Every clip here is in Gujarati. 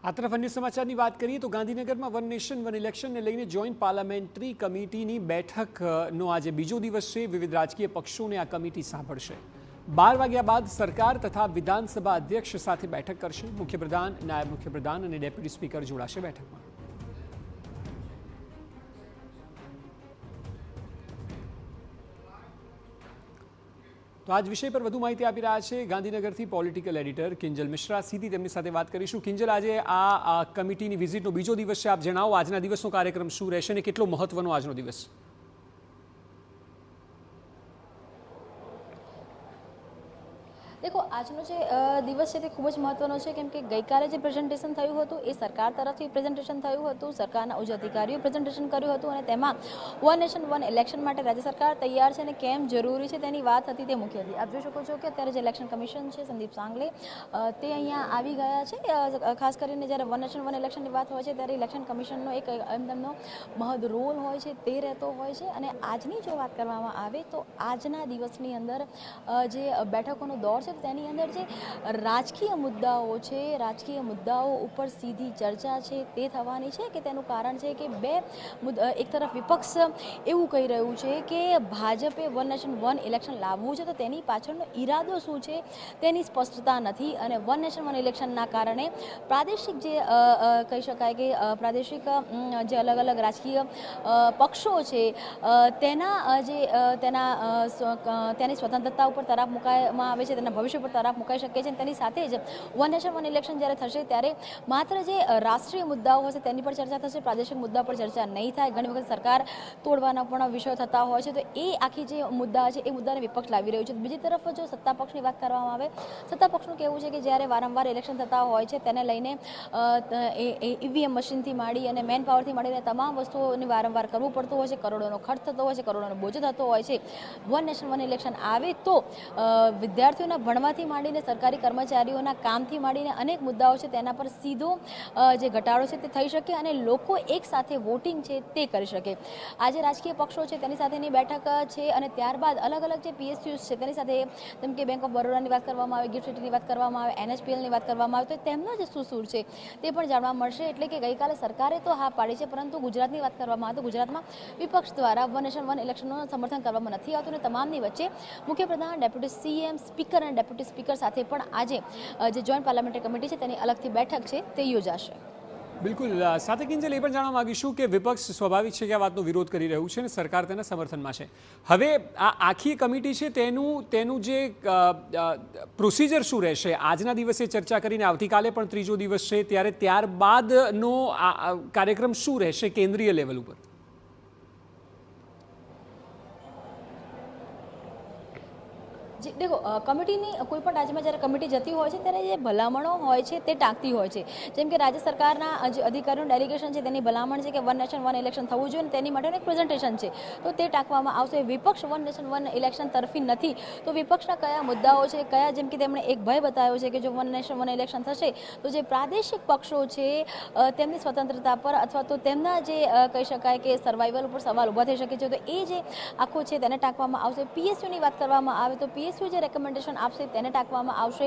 આ તરફ અન્ય સમાચારની વાત કરીએ તો ગાંધીનગરમાં વન નેશન વન ઇલેક્શનને લઈને જોઈન્ટ પાર્લામેન્ટરી કમિટીની બેઠકનો આજે બીજો દિવસ છે। વિવિધ રાજકીય પક્ષોને આ કમિટી સાંભળશે। 12 વાગ્યા બાદ સરકાર તથા વિધાનસભા અધ્યક્ષ સાથે બેઠક કરશે। મુખ્યપ્રધાન, નાયબ મુખ્યપ્રધાન અને ડેપ્યુટી સ્પીકર જોડાશે બેઠકમાં। તો આજ વિષય પર વધુ માહિતી આપી રહ્યા છે ગાંધીનગરથી પોલિટિકલ એડિટર કિંજલ મિશ્રા। સીધી તેમની સાથે વાત કરીશું। કિંજલ, આજે આ કમિટીની વિઝિટનો બીજો દિવસ છે। આપ જણાવો આજના દિવસનો કાર્યક્રમ શું રહેશે અને કેટલો મહત્વનો આજનો દિવસ? देखो આજનો જે દિવસ છે તે ખૂબ જ મહત્વનો છે કેમ કે ગઈકાલે જે પ્રેઝન્ટેશન થયું હતું એ સરકાર તરફથી પ્રેઝન્ટેશન થયું હતું। સરકારના ઉચ્ચ અધિકારીઓએ પ્રેઝન્ટેશન કર્યું હતું અને તેમાં વન નેશન વન ઇલેક્શન માટે રાજ્ય સરકાર તૈયાર છે અને કેમ જરૂરી છે તેની વાત હતી તે મુખ્ય હતી। આપ જોઈ શકો છો કે અત્યારે જે ઇલેક્શન કમિશન છે સંદીપ સાંગલે તે અહીંયા આવી ગયા છે। ખાસ કરીને જ્યારે વન નેશન વન ઇલેક્શનની વાત હોય છે ત્યારે ઇલેક્શન કમિશનનો એક તેમનો મહદ રોલ હોય છે તે રહેતો હોય છે। અને આજની જો વાત કરવામાં આવે તો આજના દિવસની અંદર જે બેઠકોનો દોર છે તેની અંદર જે રાજકીય મુદ્દાઓ છે, રાજકીય મુદ્દાઓ ઉપર સીધી ચર્ચા છે તે થવાની છે કે તેનું કારણ છે કે એક તરફ વિપક્ષ એવું કહી રહ્યું છે કે ભાજપે વન નેશન વન ઇલેક્શન લાવવું છે તો તેની પાછળનો ઈરાદો શું છે તેની સ્પષ્ટતા નથી। અને વન નેશન વન ઇલેક્શનના કારણે પ્રાદેશિક જે કહી શકાય કે પ્રાદેશિક જે અલગ અલગ રાજકીય પક્ષો છે તેની સ્વતંત્રતા ઉપર તરાપ મૂકવામાં આવે છે, તેના ભવિષ્ય પર તરાપ મુકાઈ શકે છે। તેની સાથે જ વન નેશન વન ઇલેક્શન જ્યારે થશે ત્યારે માત્ર જે રાષ્ટ્રીય મુદ્દાઓ હશે તેની પર ચર્ચા થશે, પ્રાદેશિક મુદ્દા પર ચર્ચા નહીં થાય। ઘણી વખત સરકાર તોડવાના પણ વિષયો થતા હોય છે તો એ આખી જે મુદ્દા છે એ મુદ્દાને વિપક્ષ લાવી રહ્યું છે। બીજી તરફ જો સત્તા પક્ષની વાત કરવામાં આવે, સત્તા પક્ષનું કહેવું છે કે જ્યારે વારંવાર ઇલેક્શન થતા હોય છે તેને લઈને ઈવીએમ મશીનથી માંડી અને મેન પાવરથી માંડીને તમામ વસ્તુઓની વારંવાર કરવું પડતું હોય છે, કરોડોનો ખર્ચ થતો હોય છે, કરોડોનો બોજો થતો હોય છે। વન નેશન વન ઇલેક્શન આવે તો વિદ્યાર્થીઓના ભણવાથી માંડીને સરકારી કર્મચારીઓના કામથી માંડીને અનેક મુદ્દાઓ છે તેના પર સીધો જે ઘટાડો છે તે થઈ શકે અને લોકો એક સાથે વોટિંગ છે તે કરી શકે। આજે રાજકીય પક્ષો છે તેની સાથેની બેઠક છે અને ત્યારબાદ અલગ અલગ જે પીએસયુઝ છે તેની સાથે જેમ કે બેંક ઓફ બરોડાની વાત કરવામાં આવે, ગિફ્ટ સિટીની વાત કરવામાં આવે, એનએસપીએલની વાત કરવામાં આવે તો તેમનો જે સુસૂર છે તે પણ જાણવા મળશે। એટલે કે ગઈકાલે સરકારે તો હા પાડી છે પરંતુ ગુજરાતની વાત કરવામાં આવે તો ગુજરાતમાં વિપક્ષ દ્વારા વન નેશન વન ઇલેક્શનનું સમર્થન કરવામાં નથી આવતું અને તમામની વચ્ચે મુખ્યપ્રધાન, ડેપ્યુટી સીએમ, સ્પીકર અને ડેપ્યુટી સ્પીકર સાથે પણ આજે જે જોઈન્ટ પાર્લામેન્ટરી કમિટી છે તેની અલગથી બેઠક છે તે યોજાશે। બિલકુલ, સાથે કિંજલ એ પણ જાણવા માંગીશું કે વિપક્ષ સ્વાભાવિક છે કે આ વાતનો વિરોધ કરી રહ્યું છે અને સરકાર તેના સમર્થનમાં છે। હવે આ આખી કમિટી છે તેનું જે પ્રોસિજર શું રહેશે? આજના દિવસે ચર્ચા કરીને આવતીકાલે પણ ત્રીજો દિવસ છે ત્યારે ત્યારબાદનો કાર્યક્રમ શું રહેશે કેન્દ્રીય લેવલ ઉપર? देखो कमिटीની કોઈ પણ રાજ્યમાં જ્યારે કમિટી જતી હોય છે ત્યારે જે ભલામણો હોય છે તે ટાંકતી હોય છે। જેમ કે રાજ્ય સરકારના જે અધિકારીઓનું ડેલિગેશન છે તેની ભલામણ છે કે વન નેશન વન ઇલેક્શન થવું જોઈએ અને તેની માટેનું એક પ્રેઝન્ટેશન છે તો તે ટાંકવામાં આવશે। વિપક્ષ વન નેશન વન ઇલેક્શન તરફી નથી તો વિપક્ષના કયા મુદ્દાઓ છે, કયા, જેમ કે તેમણે એક ભય બતાવ્યો છે કે જો વન નેશન વન ઇલેક્શન થશે તો જે પ્રાદેશિક પક્ષો છે તેમની સ્વતંત્રતા પર અથવા તો તેમના જે કહી શકાય કે સર્વાઈવલ ઉપર સવાલ ઊભા થઈ શકે છે તો એ જે આખો છે તેને ટાંકવામાં આવશે। પીએસયુની વાત કરવામાં આવે તો પીએસયુ જે રેકમેન્ડેશન આપશે તેને ટાંકવામાં આવશે।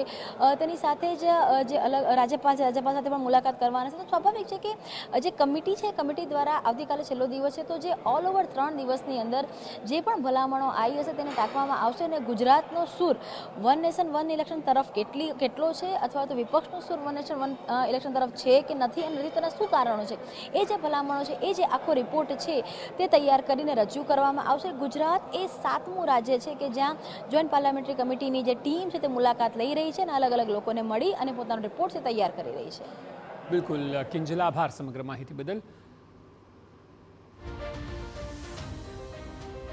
તેની સાથે જ જે અલગ રાજ્યપાલ સાથે પણ મુલાકાત કરવાના છે તો સ્વાભાવિક છે કે જે કમિટી છે કમિટી દ્વારા આવતીકાલે છેલ્લો દિવસ છે તો જે ઓલ ઓવર 3 દિવસની અંદર જે પણ ભલામણો આવી હશે તેને ટાંકવામાં આવશે। અને ગુજરાતનો સૂર વન નેશન વન ઇલેક્શન તરફ કેટલો છે અથવા તો વિપક્ષનો સૂર વન નેશન વન ઇલેક્શન તરફ છે કે નથી અને નથી તેના શું કારણો છે એ જે ભલામણો છે એ જે આખો રિપોર્ટ છે તે તૈયાર કરીને રજૂ કરવામાં આવશે। ગુજરાત એ 7મું રાજ્ય છે કે જ્યાં જોઈન્ટ પાર્લામેન્ટરી કમિટીની જે ટીમ છે તે મુલાકાત લઈ રહી છે અને અલગ અલગ લોકોને મળી અને પોતાનો રિપોર્ટ છે તૈયાર કરી રહી છે। બિલકુલ કિંજલ, આભાર સમગ્ર માહિતી બદલ।